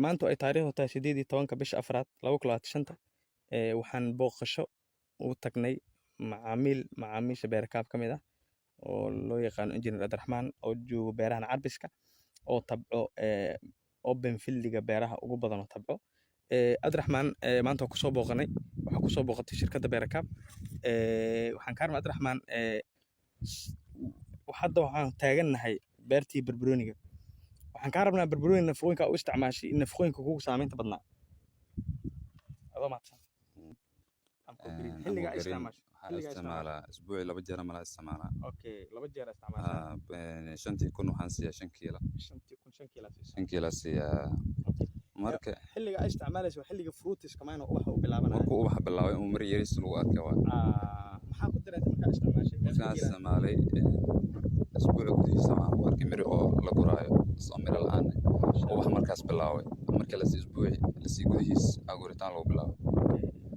maanta ay taariikhdu tahay 18 bisha afraad 2025 waxaan booqasho u tagnay macaamiisha beerakaab ka mid ah oo loo yaqaan Engineer Abdiraxmaan oo joogo beerahan Carbiska oo tabco open fieldiga beeraha ugu badan oo tabco Abdiraxmaan maanta ku soo booqanay waxa ku soo booqatay shirkadda beerakaab waxaan ka armaa Abdiraxmaan hadda waxaan taaganahay beertii barbarooniga waxaan ka rabnaa barbarooni nafaqooyinka u isticmaashay nafaqooyinka kugu saameynta badnaa adoo maadsan xilliga isticmaashay استعماله أسبوعي لو بجرا ما استعماله. أوكي لو بجرا استعماله. شنتي يكون وحنسيا 5 كيلو. شنتي يكون 5 كيلو. 5 كيلو سيا. مركه. حلقة استعماله شو حلقة فروتس كمان وبح وبلعبنا. وبح بالله ومر يريس لو أركوا. maxaa ku dareentay markaa isticmaashay markaa isticmaalay asbuuc gudihii sama markii miri oo la guraayo soo miro la'aan oo wax markaas bilaaway marka la sii asbuuc la sii gudihiis aguritaan loo bilaaway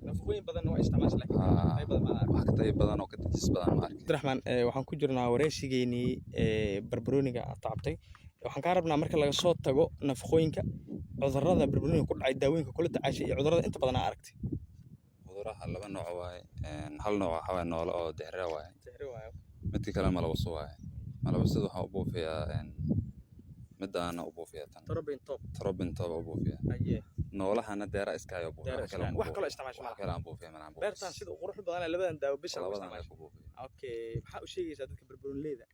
nafaqooyin badan oo isticmaashay laakiin ay badan ma wax ka tay badan oo ka dadis badan ma arkin Abdiraxmaan waxaan ku jirnaa wareyshigeeni barbarooniga taabtay waxaan ka rabnaa marka laga soo tago nafaqooyinka cudurrada barbarooniga ku dhacay daawooyinka kula tacaashay iyo cudurrada inta badan aragtay cudurraha laba nooc waaye hal nooc waxa waaye noole oo dixira waaye midka kale malabso waaye malabsadu waxa uu buufiyaa midana uu buufiyaa tan trobin top uu buufiyaa noolahana deera iska ayo buufiyaa wax kale isticmaashay wax kale aan buufiyaa mana buufiyaa beertan sida qurux badan labadan daawo bisha lagu isticmaashay okay waxa uu sheegaysaa dadka barbaroonileyda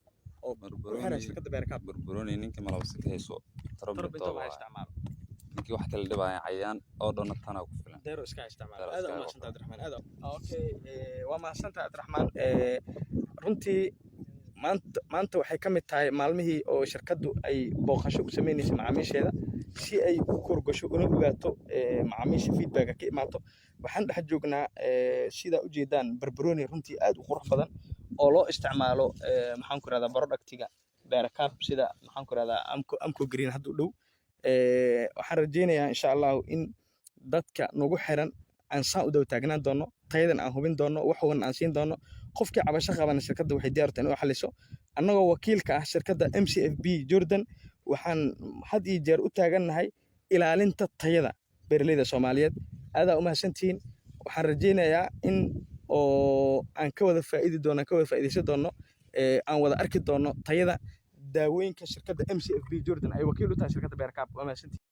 oo barbarooni shirkadda beerakaab barbarooni ninka malabso ka hayso trobin top waa isticmaalo ninki wax kale dhibaya cayaan oo dhanatana ku filan deero iska isticmaalo aad u mahadsantahay Abdiraxmaan aad okay waa mahadsantahay Abdiraxmaan runtii maanta waxay ka mid tahay maalmihii oo shirkaddu ay booqasho u sameynayso macaamiisheeda si ay u korgasho una ogaato macaamiisha feedback ka imaato waxaan dhex joognaa sida u jeedaan barbarooni runtii aad u qurux badan oo loo isticmaalo maxaan ku radaa productiga beerakaab sida maxaan ku radaa amco green hadda u dhow waxaan rajeynayaa insha Allah in dadka nagu xiran aan saan u daw taagnaan doono tayadan aan hubin doono wax wan aan siin doono qofkii cabasho qabana shirkadda waxay diyaar u tahay inuu xaliso annagoo wakiilka ah shirkadda MCFB Jordan waxaan had iyo jeer u taaganahay ilaalinta tayada beeraleyda Soomaaliyeed aad u mahadsantiin waxaan rajeynayaa in oo aan ka wada faa'iideysan doono aan wada arki doono tayada daawooyinka shirkadda MCFB Jordan ay wakiil u tahay shirkadda beerakaab waa mahadsantiin